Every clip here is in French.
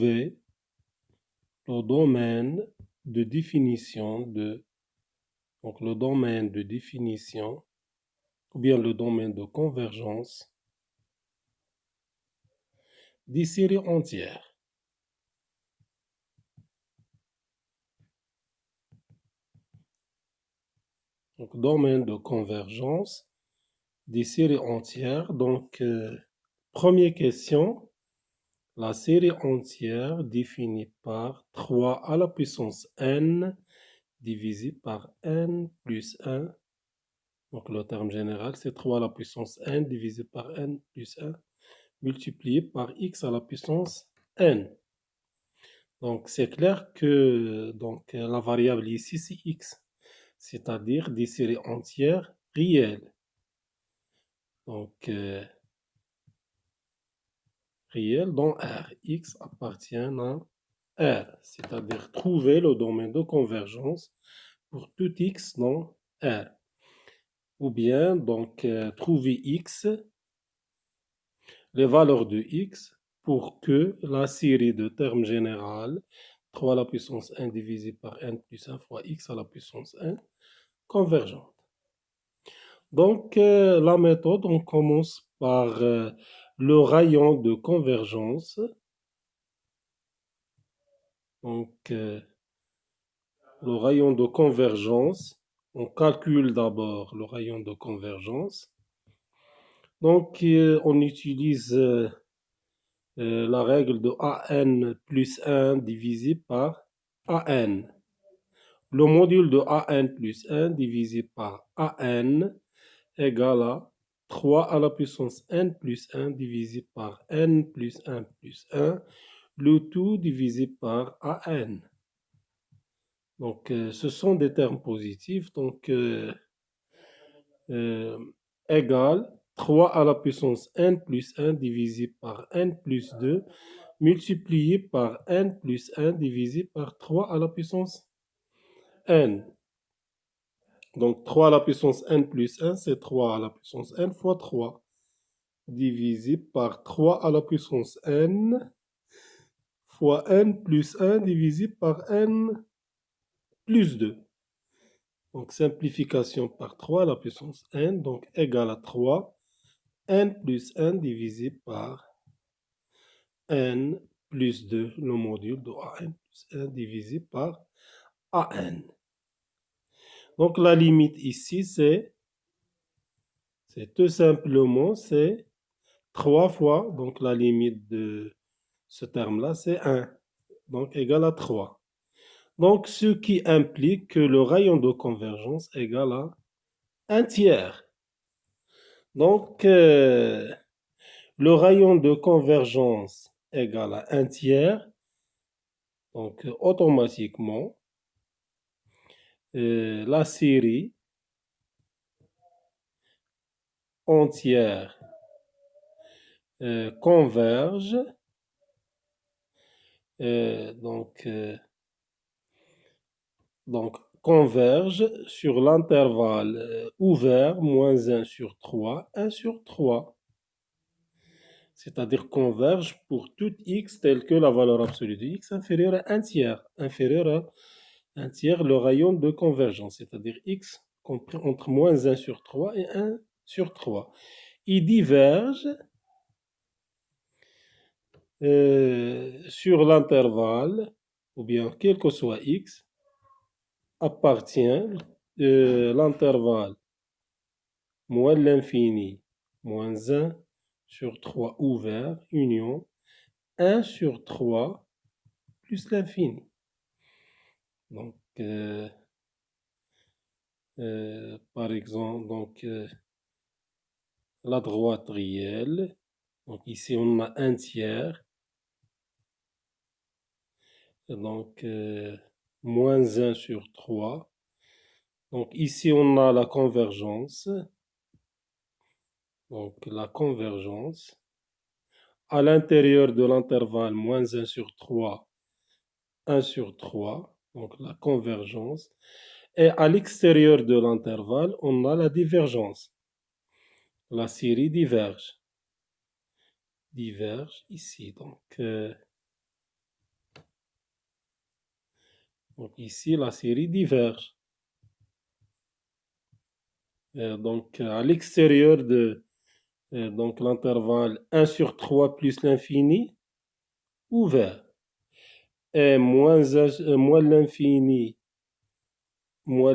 trouver le domaine de définition de, donc le domaine de définition, ou bien le domaine de convergence des séries entières. Donc, domaine de convergence des séries entières. Donc, première question, la série entière définie par 3 à la puissance n divisé par n plus 1. Donc, le terme général, c'est 3 à la puissance n divisé par n plus 1 multiplié par x à la puissance n. Donc, c'est clair que donc, la variable ici, c'est x, c'est-à-dire des séries entières réelles. Donc, réelles dont R. X appartient à R, c'est-à-dire trouver le domaine de convergence pour tout x dans R. Ou bien, donc, trouver x, les valeurs de x, pour que la série de termes générales 3 à la puissance n divisé par n plus 1 fois x à la puissance n convergente. Donc, la méthode, on commence par le rayon de convergence. Donc, le rayon de convergence, on calcule d'abord le rayon de convergence. Donc, on utilise la règle de AN plus 1 divisé par AN. Le module de AN plus 1 divisé par AN égale à 3 à la puissance n plus 1 divisé par n plus 1 plus 1, le tout divisé par AN. Donc, ce sont des termes positifs. Donc, égale 3 à la puissance n plus 1 divisé par n plus 2 multiplié par n plus 1 divisé par 3 à la puissance n. Donc, 3 à la puissance n plus 1, c'est 3 à la puissance n fois 3, divisé par 3 à la puissance n fois n plus 1 divisé par n plus 2. Donc, simplification par 3 à la puissance n, donc égal à 3, n plus 1 divisé par n plus 2, le module de an plus 1 divisé par an. Donc, la limite ici, c'est tout simplement, c'est 3 fois, donc la limite de ce terme-là, c'est 1, donc égal à 3. Donc, ce qui implique que le rayon de convergence égale à 1 tiers. Donc, le rayon de convergence égale à 1 tiers. Donc, automatiquement, la série entière converge. Donc, converge sur l'intervalle ouvert, moins 1 sur 3, 1 sur 3. C'est-à-dire converge pour tout x tel que la valeur absolue de x inférieure à 1 tiers. Inférieure à 1 tiers, le rayon de convergence, c'est-à-dire x compris entre moins 1 sur 3 et 1 sur 3. Il diverge sur l'intervalle, ou bien quel que soit x, appartient l'intervalle moins l'infini, moins 1 sur 3 ouvert, union, 1 sur 3 plus l'infini. Donc, par exemple, donc, la droite réelle, donc ici on a 1 tiers, donc moins 1 sur 3. Donc ici on a la convergence. Donc la convergence. À l'intérieur de l'intervalle moins 1 sur 3, 1 sur 3. Donc la convergence. Et à l'extérieur de l'intervalle, on a la divergence. La série diverge. Diverge ici. Donc Donc ici, la série diverge. Donc à l'extérieur de donc l'intervalle 1 sur 3 plus l'infini, ouvert. Et moins l'infini, moins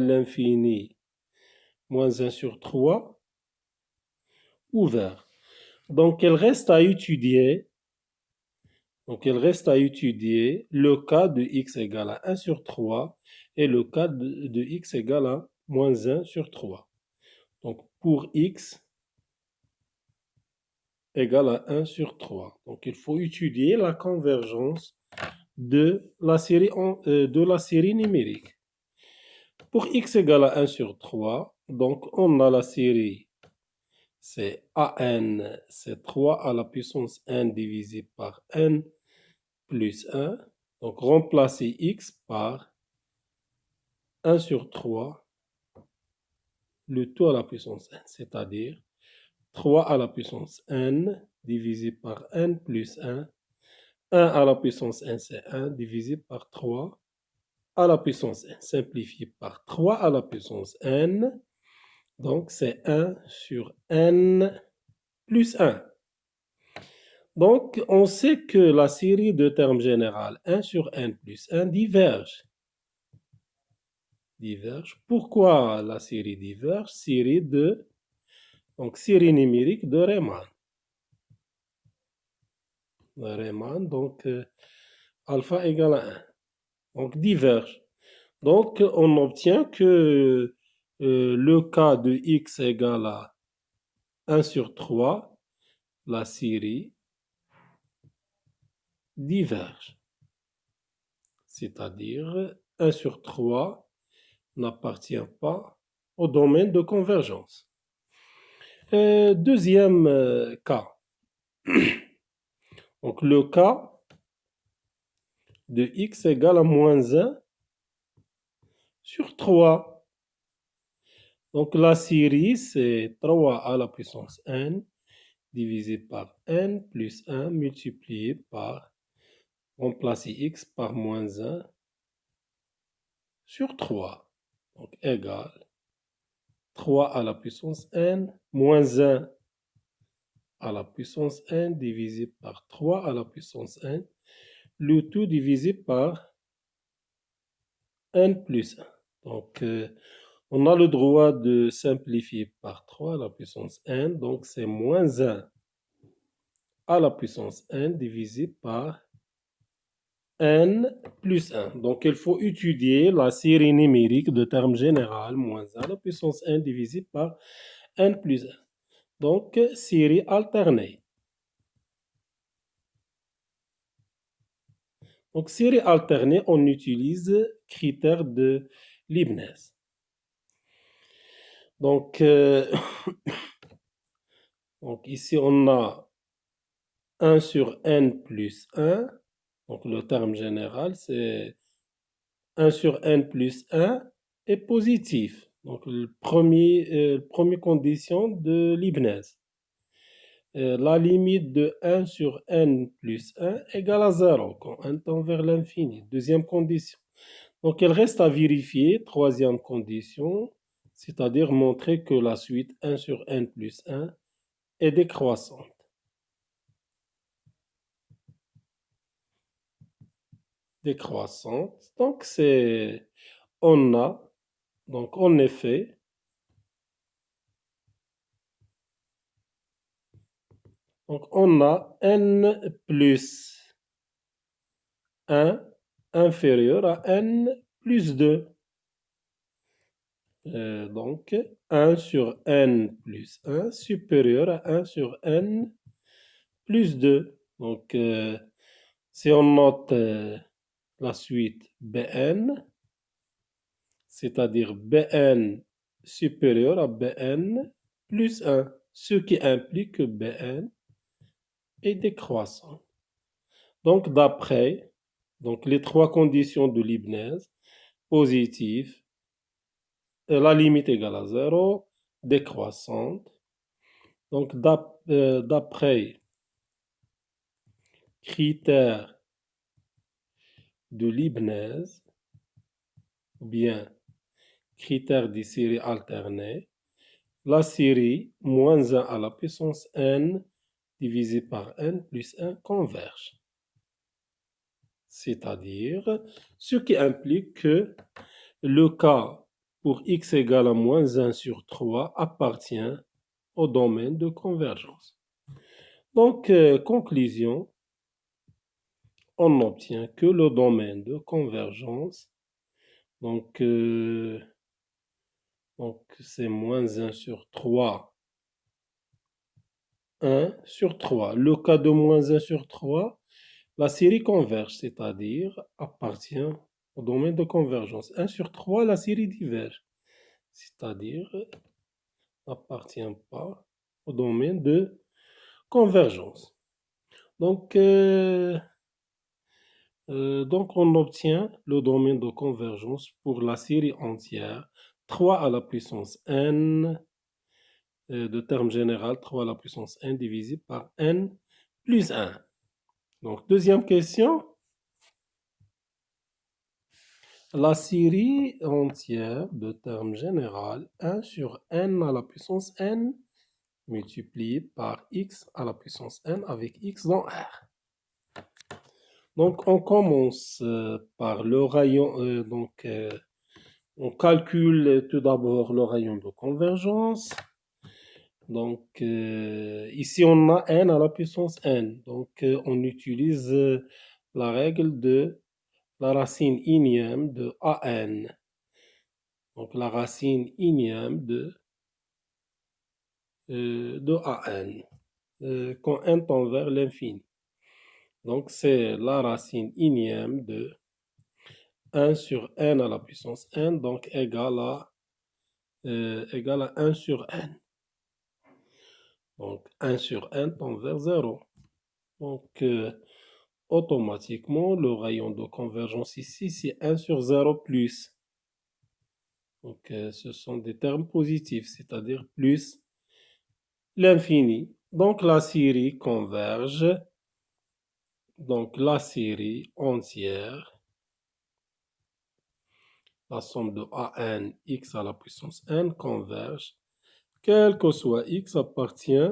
1 sur 3, ouvert. Donc il reste à étudier le cas de x égale à 1 sur 3 et le cas de x égale à moins 1 sur 3. Donc pour x égale à 1 sur 3. Donc il faut étudier la convergence de la série numérique. Pour x égale à 1 sur 3, donc on a la série, c'est AN, c'est 3 à la puissance n divisé par n plus 1. Donc remplacer x par 1 sur 3, le tout à la puissance n, c'est-à-dire 3 à la puissance n divisé par n plus 1. 1 à la puissance n, c'est 1 divisé par 3 à la puissance n, simplifié par 3 à la puissance n. Donc, c'est 1 sur n plus 1. Donc, on sait que la série de termes générales 1 sur n plus 1 diverge. Pourquoi la série diverge? Série numérique de Riemann. Donc alpha égale à 1. Donc, diverge. Donc, on obtient que le cas de x égale à 1 sur 3, la série diverge. C'est-à-dire 1 sur 3 n'appartient pas au domaine de convergence. Deuxième cas. Donc le cas de x égale à moins 1 sur 3. Donc la série, c'est 3 à la puissance n divisé par n plus 1 multiplié par, remplacer x par moins 1 sur 3. Donc égale 3 à la puissance n moins 1 à la puissance n divisé par 3 à la puissance n, le tout divisé par n plus 1. Donc, on a le droit de simplifier par 3 à la puissance n, donc c'est moins 1 à la puissance n divisé par n plus 1. Donc, il faut étudier la série numérique de termes général, moins 1 à la puissance n divisé par n plus 1. Donc, série alternée. Donc, série alternée, on utilise critère de Leibniz. Donc, donc ici, on a 1 sur n plus 1. Donc, le terme général, c'est 1 sur n plus 1 est positif. Donc, première condition de Leibniz. La limite de 1 sur n plus 1 égale à 0 quand n tend vers l'infini. Deuxième condition. Donc, il reste à vérifier, troisième condition, c'est-à-dire montrer que la suite 1 sur n plus 1 est décroissante. Donc, donc en effet, donc on a n plus 1 inférieur à n plus 2. Donc 1 sur n plus 1 supérieur à 1 sur n plus 2. Donc si on note la suite Bn, c'est-à-dire Bn supérieur à Bn plus 1, ce qui implique que Bn est décroissant. Donc d'après les trois conditions de Leibniz, positif, la limite égale à 0, décroissante. Donc d'après critères de Leibniz, ou bien critère des séries alternées, la série moins 1 à la puissance n divisé par n plus 1 converge. C'est-à-dire, ce qui implique que le cas pour x égale à moins 1 sur 3 appartient au domaine de convergence. Donc, conclusion, on obtient que le domaine de convergence, donc c'est moins 1 sur 3, 1 sur 3. Le cas de moins 1 sur 3, la série converge, c'est-à-dire appartient au domaine de convergence. 1 sur 3, la série diverge, c'est-à-dire n'appartient pas au domaine de convergence. Donc, on obtient le domaine de convergence pour la série entière 3 à la puissance n, de terme général 3 à la puissance n divisé par n plus 1. Donc, deuxième question. La série entière de terme général 1 sur n à la puissance n multiplié par x à la puissance n avec x dans R. Donc, on commence par le rayon. On calcule tout d'abord le rayon de convergence. Donc, ici, on a n à la puissance n. Donc, on utilise la règle de la racine énième de an. Donc, la racine énième de an, quand n tend vers l'infini. Donc, c'est la racine énième de 1 sur n à la puissance n, donc égale à 1 sur n. Donc, 1 sur n tend vers 0. Donc, automatiquement, le rayon de convergence ici, c'est 1 sur 0 plus. Donc, ce sont des termes positifs, c'est-à-dire plus l'infini. Donc, la série converge. Donc, la série entière, la somme de an x à la puissance n converge. Quel que soit x appartient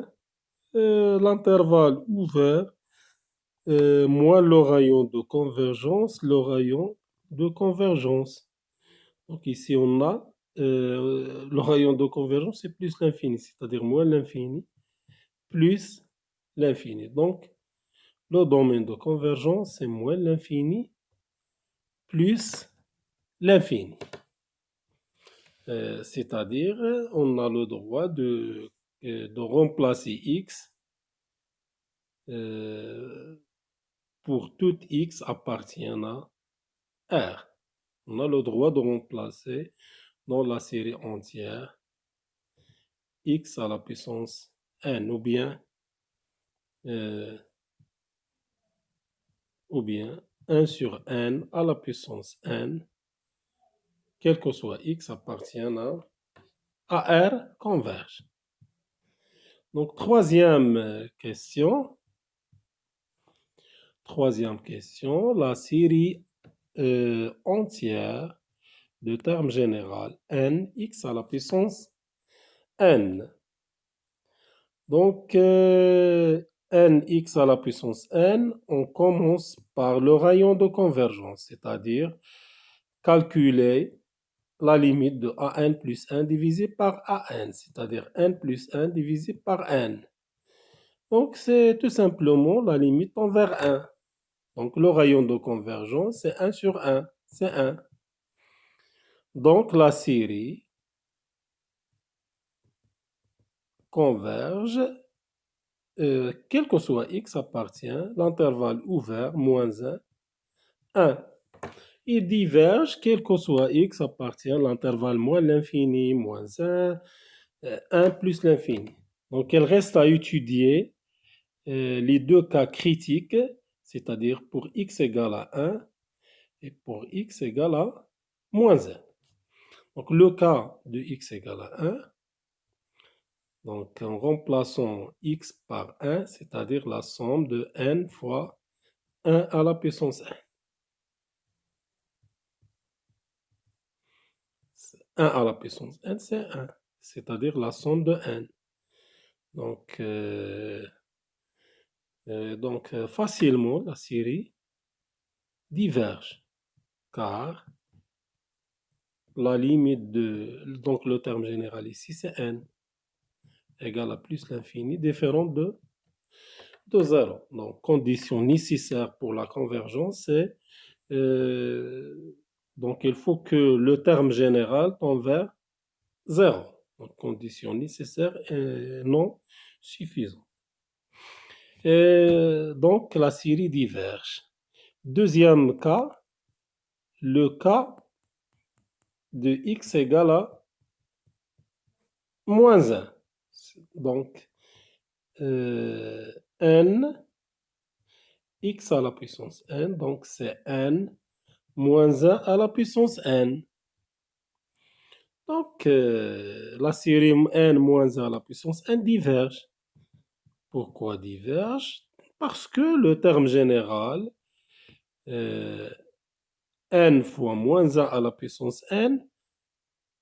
l'intervalle ouvert moins le rayon de convergence, Donc, ici, on a le rayon de convergence, c'est plus l'infini, c'est-à-dire moins l'infini plus l'infini. Donc, le domaine de convergence, c'est moins l'infini plus l'infini. C'est-à-dire, on a le droit de remplacer x pour tout x appartenant à R. On a le droit de remplacer dans la série entière x à la puissance n, ou bien 1 sur n à la puissance n, quel que soit x appartenant à R, converge. Donc, troisième question, la série entière de terme général n, x à la puissance n. Donc, nx à la puissance n, on commence par le rayon de convergence, c'est-à-dire calculer la limite de an plus 1 divisé par an, c'est-à-dire n plus 1 divisé par n. Donc, c'est tout simplement la limite envers 1. Donc, le rayon de convergence, c'est 1 sur 1, c'est 1. Donc, la série converge, quel que soit x appartient, l'intervalle ouvert, moins 1, 1. Il diverge, quel que soit x appartient, l'intervalle moins l'infini, moins 1, 1 plus l'infini. Donc, il reste à étudier les deux cas critiques, c'est-à-dire pour x égale à 1 et pour x égale à moins 1. Donc, le cas de x égale à 1, donc en remplaçant x par 1, c'est-à-dire la somme de n fois 1 à la puissance 1. 1 à la puissance n, c'est 1, c'est-à-dire la somme de n. Donc, facilement, la série diverge, car la limite donc le terme général ici, c'est n, égale à plus l'infini, différente de 0. Donc, condition nécessaire pour la convergence, c'est donc il faut que le terme général tend vers 0. Donc, condition nécessaire et non suffisante. Et donc, la série diverge. Deuxième cas, le cas de x égale à moins 1. Donc, n, x à la puissance n, donc c'est n moins 1 à la puissance n. Donc, la série n moins 1 à la puissance n diverge. Pourquoi diverge? Parce que le terme général, n fois moins 1 à la puissance n,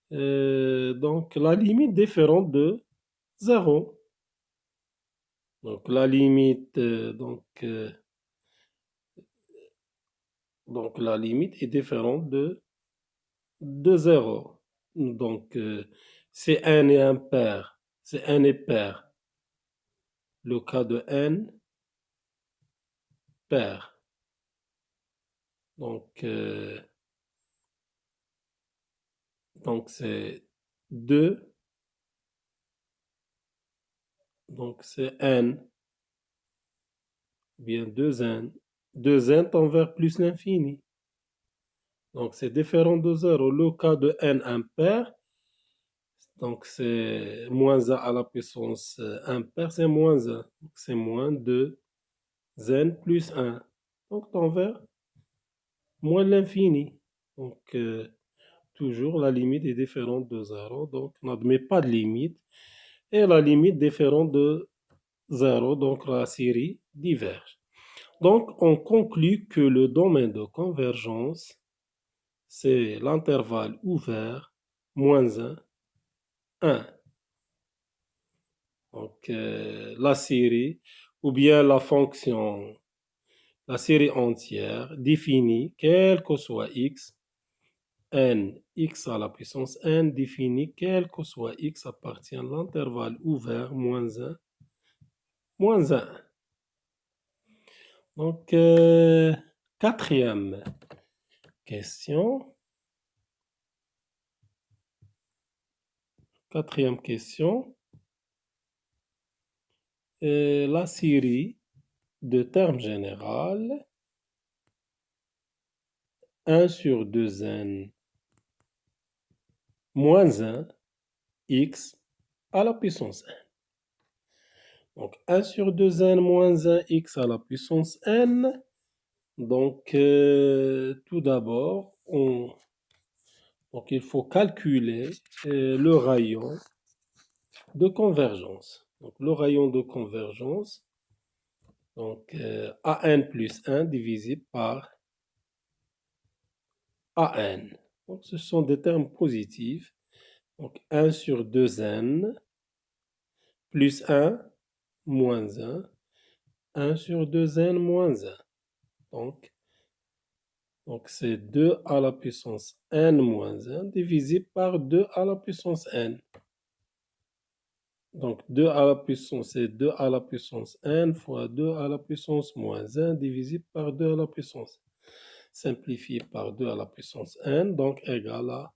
donc la limite différente de 0. Donc la limite, donc la limite est différente de 0. Donc si n est impair, si n est pair, le cas de n pair. Donc c'est 2, donc c'est n, bien 2n. 2n tend vers plus l'infini. Donc c'est différent de 0. Le cas de n impair, donc c'est moins 1 à la puissance impair, c'est moins 1. Donc c'est moins 2 n plus 1. Donc tend vers moins l'infini. Donc toujours la limite est différente de 0. Donc on n'admet pas de limite. Et la limite différente de 0, donc la série diverge. Donc on conclut que le domaine de convergence, c'est l'intervalle ouvert moins 1, 1. Donc la série ou bien la fonction, la série entière définie, quel que soit x, n, x à la puissance n définie, quel que soit x appartient à l'intervalle ouvert moins 1, moins 1. Donc, quatrième question. Quatrième question. La série de termes général 1 sur 2n moins 1 x à la puissance n. Donc 1 sur 2n moins 1 x à la puissance n. Donc tout d'abord, donc il faut calculer le rayon de convergence. Donc le rayon de convergence, donc an plus 1 divisé par an. Donc ce sont des termes positifs. Donc 1 sur 2n plus 1 moins 1. 1 sur 2n moins 1. Donc c'est 2 à la puissance n moins 1 divisé par 2 à la puissance n. Donc 2 à la puissance, c'est 2 à la puissance n fois 2 à la puissance moins 1 divisé par 2 à la puissance. Simplifié par 2 à la puissance n, donc égal à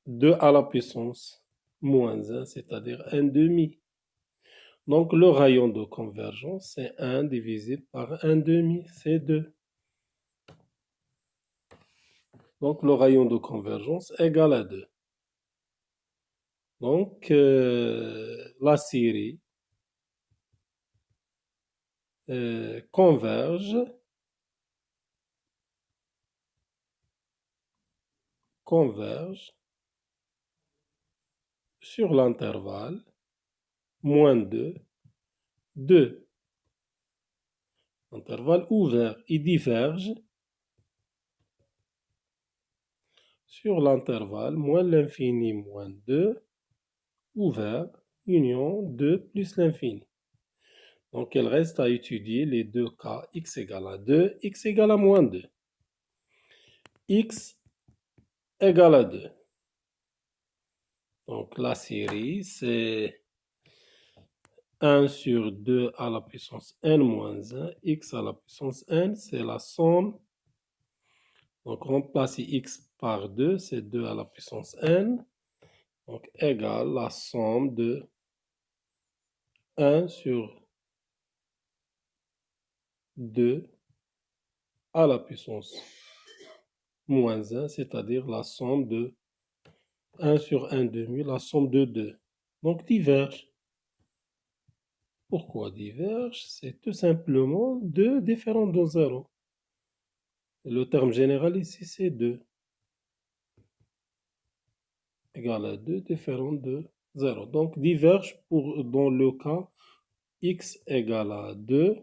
2 à la puissance moins 1, c'est-à-dire 1 demi. Donc le rayon de convergence, c'est 1 divisé par 1 demi, c'est 2. Donc le rayon de convergence égale à 2. Donc la série converge sur l'intervalle moins 2, 2. Intervalle ouvert. Il diverge sur l'intervalle moins l'infini moins 2, ouvert, union 2 plus l'infini. Donc, il reste à étudier les deux cas, x égale à 2, x égale à moins 2. X égale à 2. Donc, la série, c'est 1 sur 2 à la puissance n moins 1, x à la puissance n, c'est la somme. Donc, remplacer x par 2, c'est 2 à la puissance n. Donc, égale la somme de 1 sur 2 à la puissance moins 1, c'est-à-dire la somme de 1 sur 1 demi, la somme de 2. Donc, diverge. Pourquoi diverge? C'est tout simplement 2 différents de 0. Le terme général ici, c'est 2. Égal à 2 différent de 0. Donc, diverge dans le cas x égale à 2,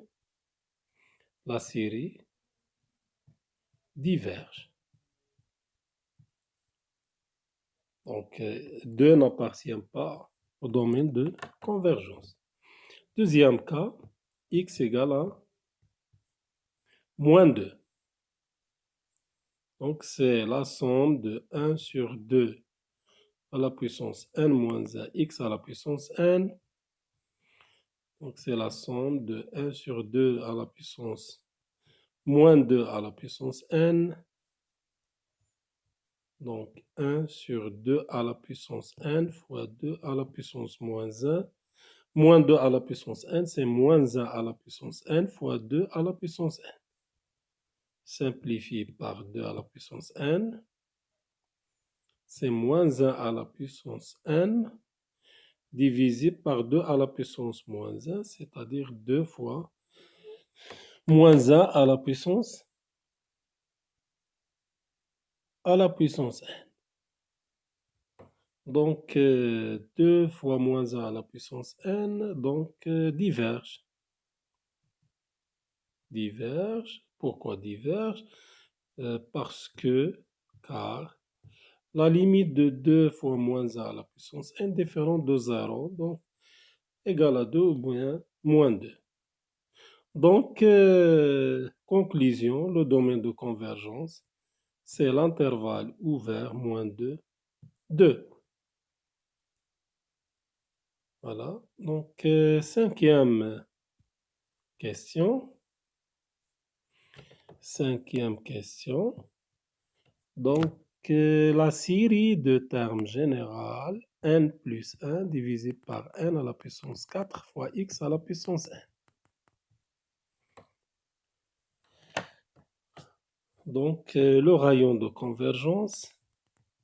la série diverge. Donc, 2 n'appartient pas au domaine de convergence. Deuxième cas, x égale à moins 2. Donc, c'est la somme de 1 sur 2 à la puissance n moins 1, x à la puissance n. Donc, c'est la somme de 1 sur 2 à la puissance moins 2 à la puissance n. Donc, 1 sur 2 à la puissance n fois 2 à la puissance moins 1. Moins 2 à la puissance n, c'est moins 1 à la puissance n fois 2 à la puissance n. Simplifié par 2 à la puissance n, c'est moins 1 à la puissance n divisé par 2 à la puissance moins 1, c'est-à-dire 2 fois moins 1 à la puissance n. Donc, 2 fois moins 1 à la puissance n, donc diverge. Diverge. Pourquoi diverge? Car la limite de 2 fois moins 1 à la puissance n différente de 0, donc égale à 2 ou bien moins 2. Donc, conclusion, le domaine de convergence, c'est l'intervalle ouvert moins 2, 2. Voilà. Donc, cinquième question. Cinquième question. Donc, la série de termes général n plus 1 divisé par n à la puissance 4 fois x à la puissance n. Donc, le rayon de convergence,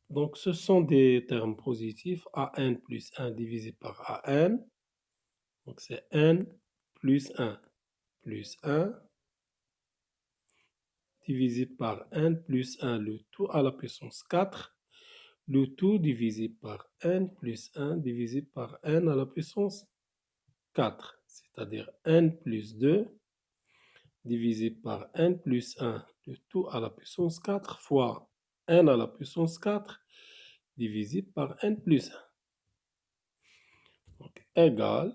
donc ce sont des termes positifs, an plus 1 divisé par an. Donc, c'est n plus 1 divisé par n plus 1, le tout à la puissance 4. Le tout divisé par n plus 1 divisé par n à la puissance 4, c'est-à-dire n plus 2 divisé par n plus 1, le tout à la puissance 4 fois n à la puissance 4 divisé par n plus 1. Donc, égale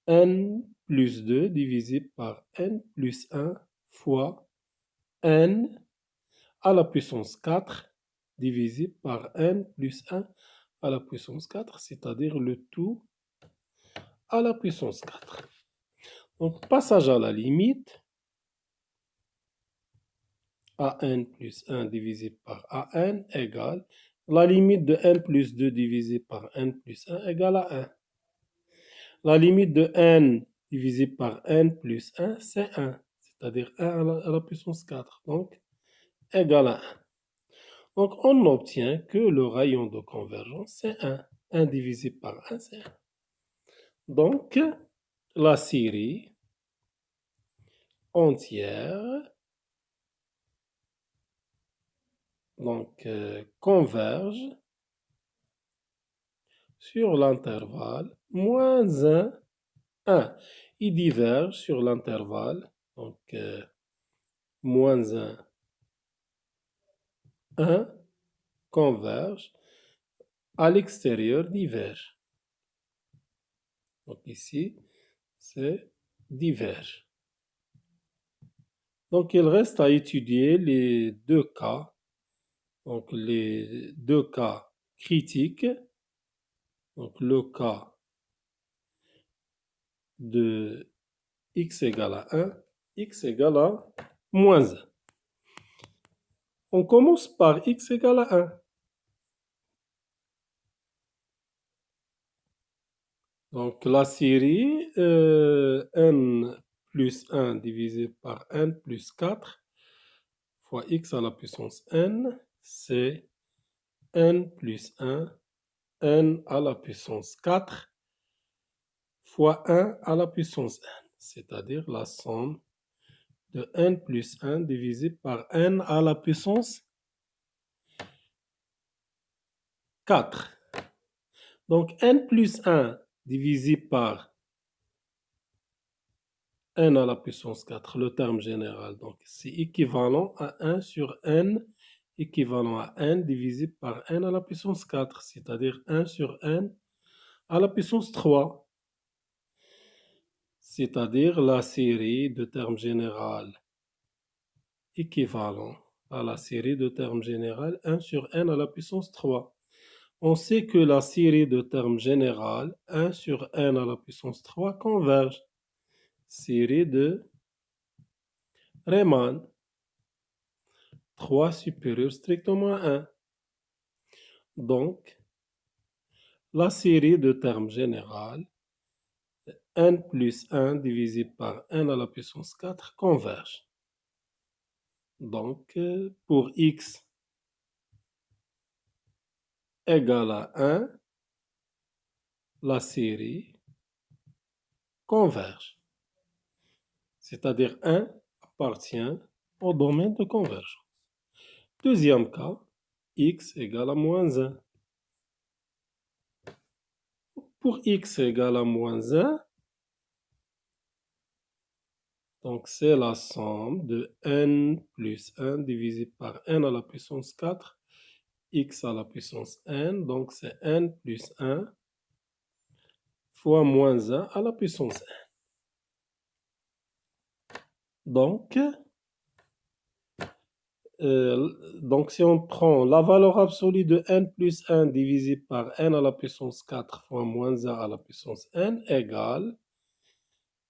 n plus 2 divisé par n plus 1 fois n à la puissance 4 divisé par n plus 1 à la puissance 4, c'est-à-dire le tout à la puissance 4. Donc, passage à la limite, an plus 1 divisé par an égale la limite de n plus 2 divisé par n plus 1 égale à 1. La limite de n divisé par n plus 1, c'est 1, c'est-à-dire 1 à la puissance 4, donc égale à 1. Donc, on obtient que le rayon de convergence, c'est 1. 1 divisé par 1, c'est 1. Donc, la série entière donc, converge sur l'intervalle moins 1, 1. Il diverge sur l'intervalle, donc moins 1, 1, convergent à l'extérieur divergent. Donc ici, c'est divergent. Donc il reste à étudier les deux cas. Donc les deux cas critiques. Donc le cas de x égale à 1, x égale à moins 1. On commence par x égale à 1. Donc la série n plus 1 divisé par n plus 4 fois x à la puissance n, c'est n plus 1, n à la puissance 4 fois 1 à la puissance n, c'est-à-dire la somme de n plus 1 divisé par n à la puissance 4. Donc n plus 1 divisé par n à la puissance 4, le terme général. Donc c'est équivalent à 1 sur n, équivalent à n divisé par n à la puissance 4, c'est-à-dire 1 sur n à la puissance 3, c'est-à-dire la série de termes général équivalent à la série de termes général 1 sur n à la puissance 3. On sait que la série de termes général 1 sur n à la puissance 3 converge. Série de Riemann, 3 supérieur strictement à 1. Donc, la série de termes général n plus 1 divisé par n à la puissance 4 converge. Donc, pour x égale à 1, la série converge. C'est-à-dire 1 appartient au domaine de convergence. Deuxième cas, x égale à moins 1. Pour x égale à moins 1, donc c'est la somme de n plus 1 divisé par n à la puissance 4, x à la puissance n, donc c'est n plus 1 fois moins 1 à la puissance n. Donc si on prend la valeur absolue de n plus 1 divisé par n à la puissance 4 fois moins 1 à la puissance n égale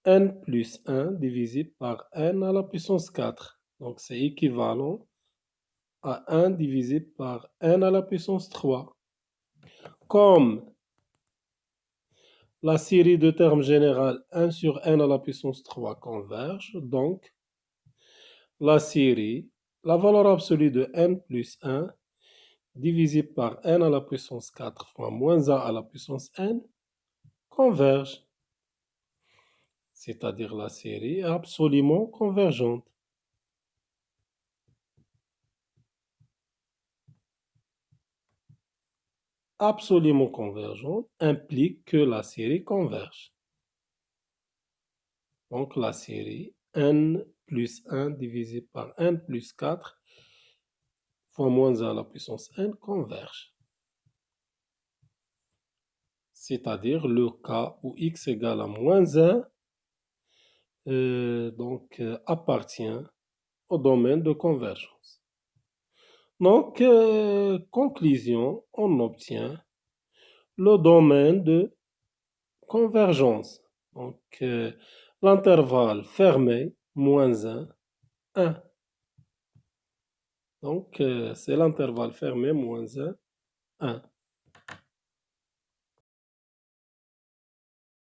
n plus 1 divisé par n à la puissance 4. Donc c'est équivalent à 1 divisé par n à la puissance 3. Comme la série de termes générale 1 sur n à la puissance 3 converge, donc la série, la valeur absolue de n plus 1 divisé par n à la puissance 4 fois moins 1 à la puissance n converge. C'est-à-dire la série est absolument convergente. Absolument convergente implique que la série converge. Donc la série n plus 1 divisé par n plus 4 fois moins 1 à la puissance n converge. C'est-à-dire le cas où x égale à moins 1 appartient au domaine de convergence. Donc, conclusion, on obtient le domaine de convergence. Donc, l'intervalle fermé, moins 1, 1. Donc, c'est l'intervalle fermé, moins 1, 1.